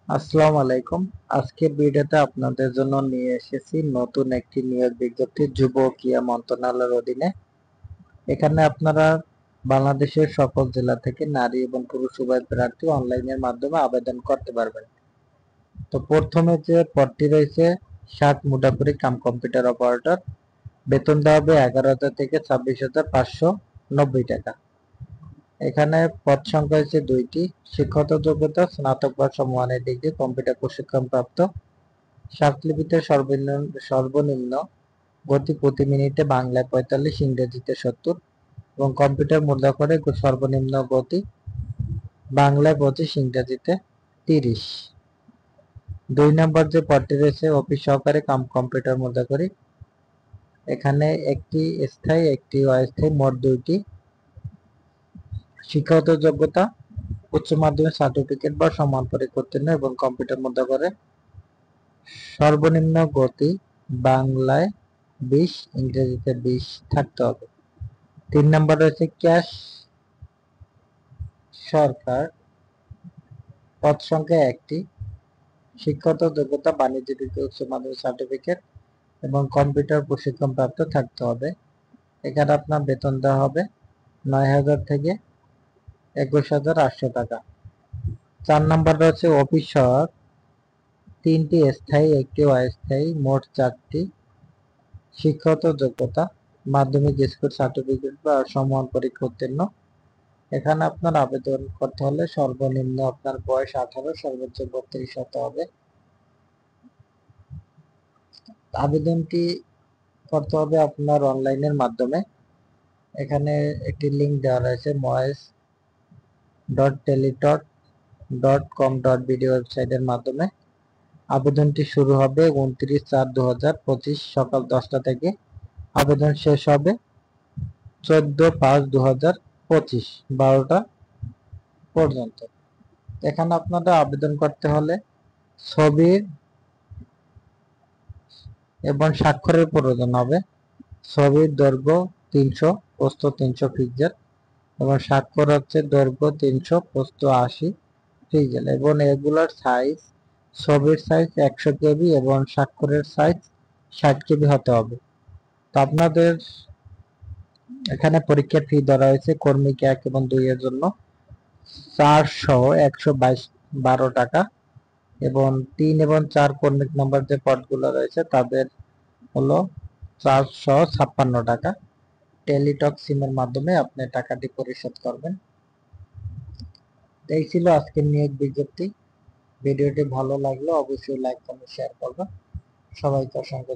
আসসালামু আলাইকুম। আজকের ভিডিওতে আপনাদের জন্য নিয়ে এসেছি নতুন একটি নিয়োগ বিজ্ঞপ্তি যুব ক্রীড়া মন্ত্রণালয়ের অধীনে। এখানে আপনারা বাংলাদেশের সকল জেলা থেকে নারী এবং পুরুষ উভয় প্রার্থী অনলাইনের মাধ্যমে আবেদন করতে পারবেন। তো প্রথমে যে পদটি রয়েছে 60 মুঠাপুরি কাম কম্পিউটার অপারেটর, বেতন দেওয়া হবে 11,000 থেকে 26,590 টাকা। এখানে পদ সংখ্যা হচ্ছে 2টি। শিক্ষাগত যোগ্যতা স্নাতক বা সমমানের ডিগ্রি, কম্পিউটার প্রশিক্ষণ প্রাপ্ত। স্বাক্ষরলিপিতে সর্বনিম্ন গতি প্রতি মিনিটে বাংলায় 45, ইংরেজিতে 70 এবং কম্পিউটার মুদ্রাক্ষরে সর্বনিম্ন গতি বাংলায় 25, ইংরেজিতে 30। 2 নম্বর যে পদটি রয়েছে অফিস সহকারী কাম কম্পিউটার মুদ্রাক্ষরী, এখানে একটি স্থায়ী একটি অস্থায়ী, মোট 2টি। শিক্ষাগত যোগ্যতা উচ্চ মাধ্যমিক সার্টিফিকেট বা সমান পরীক্ষা উত্তীর্ণ এবং কম্পিউটার মুদ্রাক্ষরে সর্বনিম্ন গতি বাংলায় 20, ইংরেজিতে 20 থাকতে হবে। 3 নম্বর রয়েছে ক্যাশ সরকার, পদ সংখ্যা 1টি। শিক্ষাগত যোগ্যতা বাণিজ্য বিভাগে উচ্চ মাধ্যমিক সার্টিফিকেট এবং কম্পিউটার প্রশিক্ষণ প্রাপ্ত থাকতে হবে। এখানে আপনার বেতন দেওয়া হবে 9,000 থেকে 21,800 টাকা। 4 নম্বর রয়েছে অফিস সহায়ক, 3টি স্থায়ী একটি অস্থায়ী, মোট 4টি। শিক্ষাগত যোগ্যতা মাধ্যমিক স্কুল সার্টিফিকেট বা সমান পরীক্ষা উত্তীর্ণ। এখানে আপনার আবেদন করতে হলে সর্বনিম্ন আপনার বয়স 18, সর্বোচ্চ 32 হতে হবে। আবেদনটি করতে হবে আপনার অনলাইনের মাধ্যমে। এখানে একটি লিঙ্ক দেওয়া রয়েছে moes.teletot.com.bd ওয়েবসাইটের মাধ্যমে। আবেদনটি শুরু হবে 29/4/2025 সকাল 10টা থেকে। আবেদন শেষ হবে 14/5/2025 12টা পর্যন্ত। এখানে আপনাদের আবেদন করতে হলে ছবির এবং স্বাক্ষরের প্রয়োজন হবে। ছবির দৈর্ঘ্য 300, প্রস্থ 300 পিক্সেল এবং স্বাক্ষর হচ্ছে দৈর্ঘ্য 300, প্রস্থ 80 পিক্সেল এবং এগুলোর সাইজ, ছবির সাইজ 100 কেবি এবং স্বাক্ষরের সাইজ 60 কেবি হতে হবে। তো আপনাদের এখানে পরীক্ষার ফি ধরা হয়েছে কর্মীকে 1 এবং 2 এর জন্য 4 সহ 112 টাকা এবং 3 এবং 4 কর্মী নাম্বার যে পদগুলো রয়েছে তাদের হলো 4 সহ 56 টাকা। টেলিটক সিমের মাধ্যমে আপনি টাকাটি পরিশোধ করবেন। এই ছিল আজকের নিয়োগ বিজ্ঞপ্তি। ভিডিওটি ভালো লাগলে অবশ্যই লাইক, কমেন্ট, শেয়ার করবেন। সবাইকে অসংখ্য